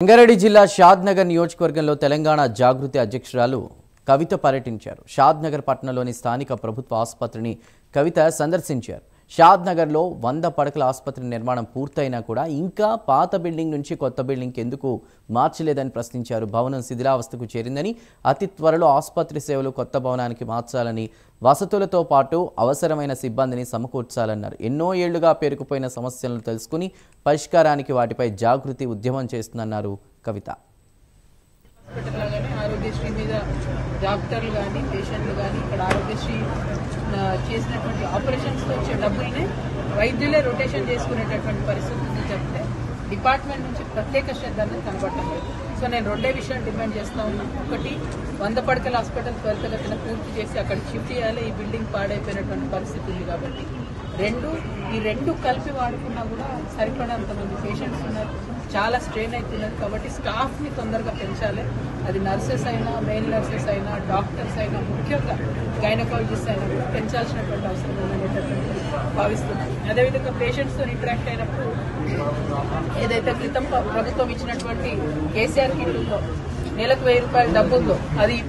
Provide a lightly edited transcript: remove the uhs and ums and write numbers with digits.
రంగారెడ్డి జిల్లా షాద్నగర్ నియోజకవర్గంలో తెలంగాణ జాగృతి అధ్యక్షురాలు కవిత పర్యటించారు. షాద్నగర్ పట్టణంలోని స్థానిక ప్రభుత్వ ఆసుపత్రిని కవిత సందర్శించారు. షాద్నగర్లో 100 పడకల ఆసుపత్రి నిర్మాణం పూర్తయినా కూడా ఇంకా పాత బిల్డింగ్ నుంచి కొత్త బిల్డింగ్కి ఎందుకు మార్చలేదని ప్రశ్నించారు. భవనం శిథిలావస్థకు చేరిందని, అతి త్వరలో ఆసుపత్రి సేవలు కొత్త భవనానికి మార్చాలని, వసతులతో పాటు అవసరమైన సిబ్బందిని సమకూర్చాలన్నారు. ఎన్నో ఏళ్లుగా పేరుకుపోయిన సమస్యలను తెలుసుకుని పరిష్కారానికి వాటిపై జాగృతి ఉద్యమం చేస్తుందన్నారు కవిత. ఆరోగ్యశ్రీ మీద డాక్టర్లు కానీ పేషెంట్లు కానీ ఇక్కడ ఆరోగ్యశ్రీ చేసినటువంటి ఆపరేషన్స్తో వచ్చే డబ్బుల్ని వైద్యులే రొటేషన్ చేసుకునేటటువంటి పరిస్థితి ఉంది చెప్తే డిపార్ట్మెంట్ నుంచి ప్రత్యేక శ్రద్ధ అనేది కనబడటం లేదు. సో నేను రెండే విషయాలు డిమాండ్ చేస్తా ఉన్నాను. ఒకటి, 100 పడకల హాస్పిటల్ త్వరితగతిన పూర్తి చేసి అక్కడ షిఫ్ట్ చేయాలి. ఈ బిల్డింగ్ పాడైపోయినటువంటి పరిస్థితి ఉంది కాబట్టి. ఈ రెండు కలిపి వాడుకున్నా కూడా సరిపడంత మంది పేషెంట్స్ ఉన్నారు, చాలా స్ట్రెయిన్ అవుతున్నారు. కాబట్టి స్టాఫ్ని తొందరగా పెంచాలి. అది నర్సెస్ అయినా, మెయిన్ నర్సెస్ అయినా, డాక్టర్స్ అయినా, ముఖ్యంగా గైనకాలజిస్ట్ అయినా కూడా పెంచాల్సినటువంటి అవసరం ఉందనేటటువంటి భావిస్తున్నాను. అదేవిధంగా పేషెంట్స్తో ఇంటరాక్ట్ అయినప్పుడు ఏదైతే క్రితం ప్రభుత్వం ఇచ్చినటువంటి కేసీఆర్ కిట్లో నెలకు 1000 రూపాయల డబ్బు ఉందో అది